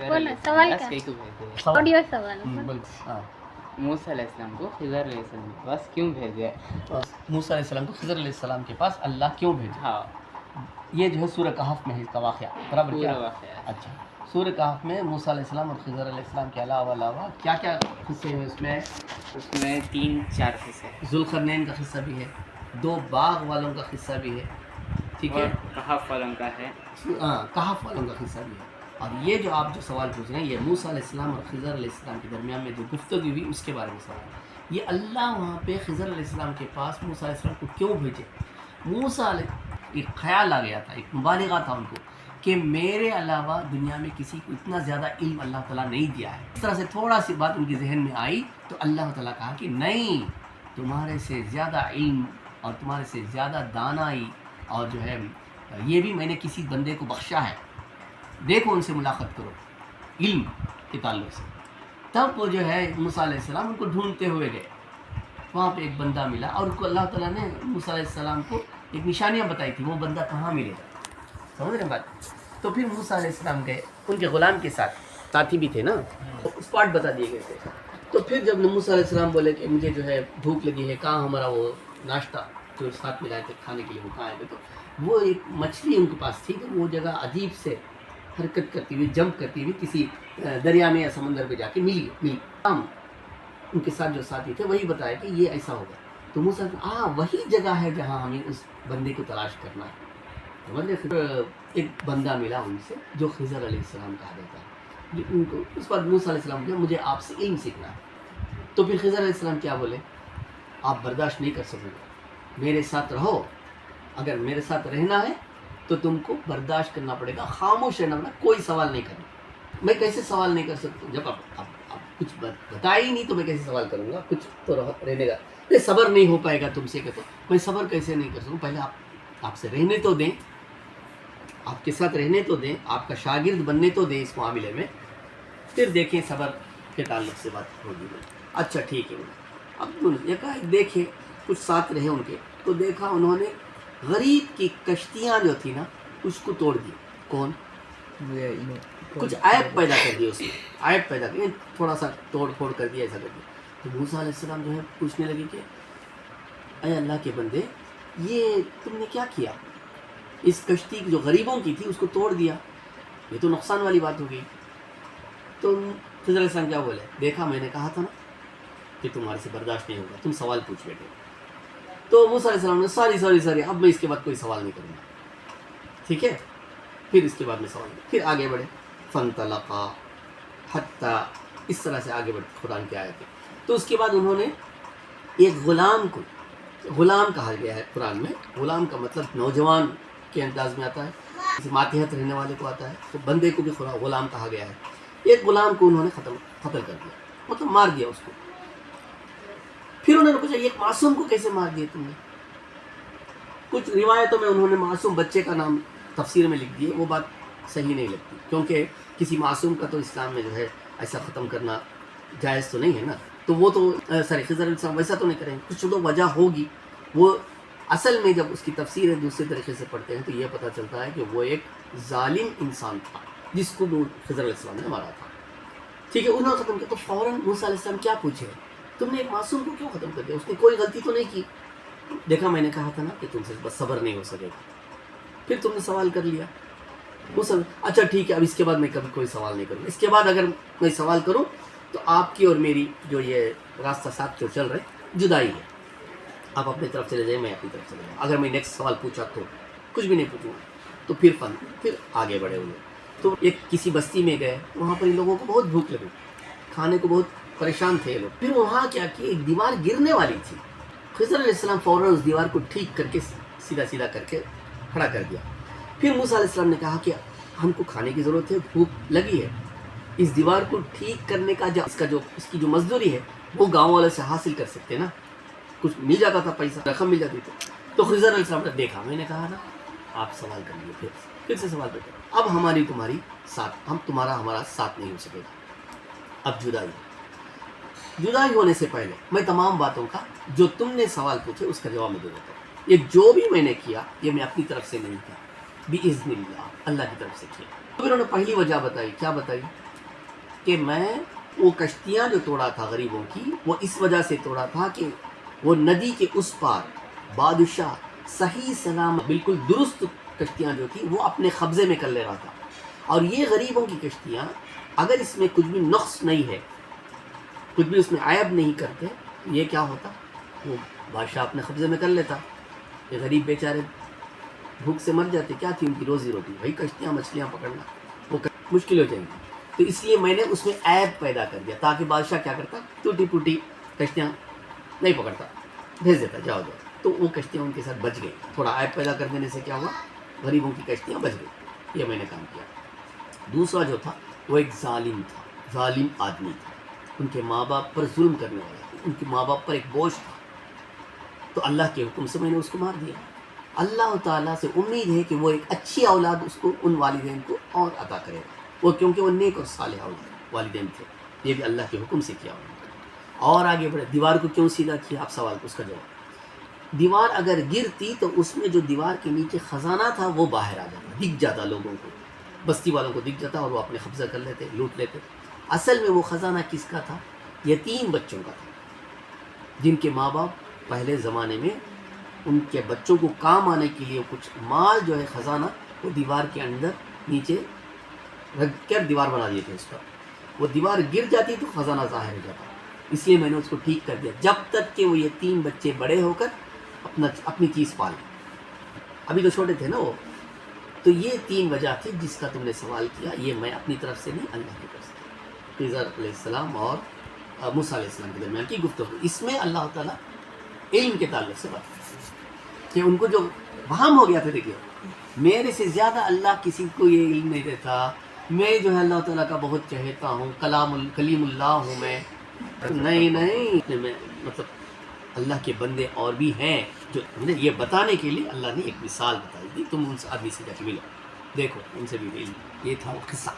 बोला सवाल क्या ऑडियो सवाल हाँ मूसा अलैहिस्सलाम को खिज़र अलैहिस्सलाम के पास क्यों भेजे? मूसा अलैहिस्सलाम को खिज़र अलैहिस्सलाम के पास अल्लाह क्यों भेजा? हाँ, ये जो है सूरह कहफ में है इसका वाक़या बराबर पूरा क्या? वाक़या। अच्छा, सूरह कहफ में मूसा अलैहिस्सलाम और खिज़र अलैहिस्सलाम के अलावा क्या क्या किस्से हैं उसमें? उसमें 3-4 किस्से हैं ज़ुल्क़रनैन का किस्सा भी है, 2 बाग वालों का किस्सा भी है, ठीक है, और कहफ वालों का है। हाँ कहफ वालों का किस्सा भी है। और ये जो आप जो सवाल पूछ रहे हैं ये मूसा अलैहिस्सलाम और खिज़र अलैहिस्सलाम के दरमियान में जो गुफ्तगू हुई उसके बारे में सवाल है। ये अल्लाह वहाँ पे खिज़र अलैहिस्सलाम के पास मूसा अलैहिस्सलाम को क्यों भेजे? मूसा एक ख्याल आ गया था, एक मुबालिगा था उनको कि मेरे अलावा दुनिया में किसी को इतना ज़्यादा इल्म अल्लाह ताला नहीं दिया है। इस तरह से थोड़ा सी बात उनके जहन में आई तो अल्लाह ताला कहा कि नहीं, तुम्हारे से ज़्यादा इल्म और तुम्हारे से ज़्यादा दानाई और जो है ये भी मैंने किसी बंदे को बख्शा है, देखो उनसे मुलाकात करो इल्म के ताल्लुक़ से। तब वो जो है मूसा अलैहिस्सलाम उनको ढूंढते हुए गए, वहाँ पे एक बंदा मिला और उनको अल्लाह ताला ने मूसा अलैहिस्सलाम को एक निशानियाँ बताई थी, वो बंदा कहाँ मिलेगा, समझ रहे हैं बात? तो फिर मूसा अलैहिस्सलाम गए उनके ग़ुलाम के साथ, साथी भी थे ना, तो स्पॉट बता दिए गए थे। तो फिर जब मूसा अलैहिस्सलाम बोले कि मुझे जो है भूख लगी है, कहाँ हमारा वो नाश्ता जो साथ में लाए थे खाने के लिए वो कहाँ है? तो वो एक मछली उनके पास थी, तो वो जगह अजीब से हरकत करती हुई जंप करती हुई किसी दरिया में या समंदर पे जाके मिली। हम उनके साथ जो साथी थे वही बताया कि ये ऐसा होगा। तो मूसा वही जगह है जहाँ हमें उस बंदे को तलाश करना है। तो मतलब फिर एक बंदा मिला उनसे जो खिज़र अलैहिस्सलाम कहा जाता है, जो उनको उस बाद मूसा अलैहिस्सलाम बोले मुझे आपसे इल्म सीखना है। तो फिर खिज़र अलैहिस्सलाम क्या बोले? आप बर्दाश्त नहीं कर सकोगे, मेरे साथ रहो, अगर मेरे साथ रहना है तो तुमको बर्दाश्त करना पड़ेगा, खामोश रहना पड़ेगा, कोई सवाल नहीं करना। मैं कैसे सवाल नहीं कर सकता? जब आप कुछ बताया ही नहीं तो मैं कैसे सवाल करूँगा? कुछ तो रहने का नहीं, सब्र नहीं हो पाएगा तुमसे, कहते मैं सब्र कैसे नहीं कर सकूँ? पहले आपसे रहने तो दें, आपके साथ रहने तो दें, आपका शागिर्द बनने तो दें इस मामले में, फिर देखें सब्र के ताल्लुक से बात होगी। अच्छा ठीक है। अब एकाएक देखे कुछ साथ रहे उनके, तो देखा उन्होंने गरीब की कश्तियाँ जो थी ना उसको तोड़ दी। कौन? कुछ ऐप पैदा कर दिया उसमें, ऐप पैदा कर, थोड़ा सा तोड़ फोड़ कर दिया, ऐसा कर दिया। तो मूसा अलैहिस्सलाम जो है पूछने लगे कि अरे अल्लाह के बंदे, ये तुमने क्या किया? इस कश्ती जो गरीबों की थी उसको तोड़ दिया, ये तो नुकसान वाली बात हो गई। तो खिज़र अलैहिस्सलाम क्या बोले? देखा मैंने कहा था ना कि तुम्हारे से बर्दाश्त नहीं होगा, तुम सवाल पूछ बैठे। तो मूसा अलैहिस्सलाम ने सॉरी अब मैं इसके बाद कोई सवाल नहीं करूँगा, ठीक है? फिर इसके बाद में सवाल, फिर आगे बढ़े, फ़न्तलक़ा हत्ता, इस तरह से आगे बढ़े कुरान की आयत है। तो उसके बाद उन्होंने एक ग़ुलाम को, ग़ुलाम कहा गया है कुरान में, ग़ुलाम का मतलब नौजवान के अंदाज में आता है, मातहत रहने वाले को आता है, तो बंदे को भी ग़ुलाम कहा गया है। एक ग़ुलाम को उन्होंने क़त्ल कर दिया, मतलब मार दिया उसको। फिर उन्होंने पूछा एक मासूम को कैसे मार दिया तुमने? कुछ रिवायतों में उन्होंने मासूम बच्चे का नाम तफसीर में लिख दिए, वो बात सही नहीं लगती, क्योंकि किसी मासूम का तो इस्लाम में जो है ऐसा ख़त्म करना जायज़ तो नहीं है ना। तो वो तो खिज़र अलैहिस्सलाम वैसा तो नहीं करेंगे, कुछ तो वजह होगी। वो असल में जब उसकी तफसीर दूसरे तरीके से पढ़ते हैं तो ये पता चलता है कि वो एक जालिम इंसान था जिसको खिज़र अलैहिस्सलाम ने मारा था, ठीक है? उन्होंने ख़त्म किया। तो फ़ौरन मूसा अलैहिस्सलाम क्या पूछे, तुमने एक मासूम को क्यों ख़त्म कर दिया? उसने कोई गलती तो नहीं की। देखा मैंने कहा था ना कि तुमसे बस सब्र नहीं हो सकेगा, फिर तुमने सवाल कर लिया। वो सब अच्छा ठीक है, अब इसके बाद मैं कभी कोई सवाल नहीं करूँगा। इसके बाद अगर मैं सवाल करूँ तो आपकी और मेरी जो ये रास्ता साथ जो चल रहे जुदाई है, आप अपनी तरफ चले जाए, मैं अपनी तरफ चले जाऊँ। अगर मैं नेक्स्ट सवाल पूछा तो कुछ भी नहीं पूछूँगा, तो फिर आगे बढ़े हुए। तो एक किसी बस्ती में गए, वहाँ पर इन लोगों को बहुत भूख लगी, खाने को बहुत परेशान थे लोग। फिर वहाँ क्या किया, एक दीवार गिरने वाली थी। खिज़र अलैहिस्सलाम फ़ौरन उस दीवार को ठीक करके सीधा करके खड़ा कर दिया। फिर मूसा अलैहिस्सलाम ने कहा कि हमको खाने की ज़रूरत है, भूख लगी है, इस दीवार को ठीक करने का इसकी जो मजदूरी है वो गाँव वाले से हासिल कर सकते हैं ना, कुछ मिल जाता था, पैसा रकम मिल जाती थी। तो खिज़र अलैहिस्सलाम ने देखा, मैंने कहा ना आप सवाल कर लिए, फिर से सवाल कर, अब हमारी तुम्हारी साथ, हमारा साथ नहीं हो सकेगा, अब जुदाई होने से पहले मैं तमाम बातों का जो तुमने सवाल पूछे उसका जवाब मैं दे देता हूँ। ये जो भी मैंने किया ये मैं अपनी तरफ से नहीं किया, बिइज़्निल्लाह, अल्लाह की तरफ से किया। तो फिर उन्होंने पहली वजह बताई, क्या बताई کہ میں وہ کشتیاں جو توڑا تھا غریبوں کی وہ اس وجہ سے توڑا تھا کہ وہ ندی کے اس پار بادشاہ صحیح سلام بالکل درست کشتیاں جو تھی وہ اپنے قبضے میں کر لے رہا تھا، اور یہ غریبوں کی کشتیاں اگر اس میں کچھ بھی نقص نہیں ہے، کچھ بھی اس میں عیب نہیں کرتے، یہ کیا ہوتا، وہ بادشاہ اپنے قبضے میں کر لیتا، یہ غریب بیچارے بھوک سے مر جاتے، کیا تھی ان کی روزی روٹی، بھائی کشتیاں مچھلیاں پکڑنا وہ مشکل ہو جائیں گی، تو اس لیے میں نے اس میں عیب پیدا کر دیا تاکہ بادشاہ کیا کرتا، ٹوٹی پوٹی کشتیاں نہیں پکڑتا، بھیج دیتا جاؤ جاؤ، تو وہ کشتیاں ان کے ساتھ بچ گئی، تھوڑا عیب پیدا کر دینے سے کیا ہوا، غریبوں کی کشتیاں بچ گئی، یہ میں نے کام کیا۔ دوسرا جو تھا وہ ایک ظالم تھا، ظالم آدمی تھا، ان کے ماں باپ پر ظلم کرنے والا تھا، ان کے ماں باپ پر ایک بوجھ تھا، تو اللہ کے حکم سے میں نے اس کو مار دیا۔ اللہ تعالیٰ سے امید ہے کہ وہ ایک اچھی اولاد اس کو ان والدین کو اور عطا کرے گا، وہ کیونکہ وہ نیک اور صالح والدین تھے، یہ بھی اللہ کے حکم سے کیا انہوں نے۔ اور آگے بڑھے، دیوار کو کیوں سیدھا کیا، آپ سوال کو اس کا جواب، دیوار اگر گرتی تو اس میں جو دیوار کے نیچے خزانہ تھا وہ باہر آ جاتا، دکھ جاتا لوگوں کو، بستی والوں کو دکھ جاتا اور وہ اپنے قبضہ کر لیتے، لوٹ لیتے۔ اصل میں وہ خزانہ کس کا تھا، یتیم بچوں کا تھا، جن کے ماں باپ پہلے زمانے میں ان کے بچوں کو کام آنے کے لیے کچھ مال جو ہے خزانہ وہ دیوار کے اندر نیچے رکھ کر دیوار بنا دیے تھے، اس پر وہ دیوار گر جاتی تو خزانہ ظاہر ہو جاتا، اس لیے میں نے اس کو ٹھیک کر دیا جب تک کہ وہ یتیم بچے بڑے ہو کر اپنی چیز پالیں، ابھی تو چھوٹے تھے نا وہ۔ تو یہ تین وجہ تھی جس کا تم نے سوال کیا، یہ میں اپنی طرف سے نہیں، اللہ کی طرف سے۔ خضر علیہ السلام اور موسیٰ علیہ السلام کے درمیان کی گفتگو، اس میں اللہ تعالیٰ علم کے تعلق سے بات کہ ان کو جو وہم ہو گیا تھا، دیکھیے میرے سے زیادہ اللہ کسی کو یہ علم نہیں دیتا، میں جو ہے اللہ تعالیٰ کا بہت چہتا ہوں، کلیم اللہ ہوں میں، نہیں میں مطلب اللہ کے بندے اور بھی ہیں جو یہ بتانے کے لیے اللہ نے ایک مثال بتائی تھی، تم ان سے آدمی سے جا کے ملو، دیکھو ان سے بھی علم، یہ تھا وہ قصہ۔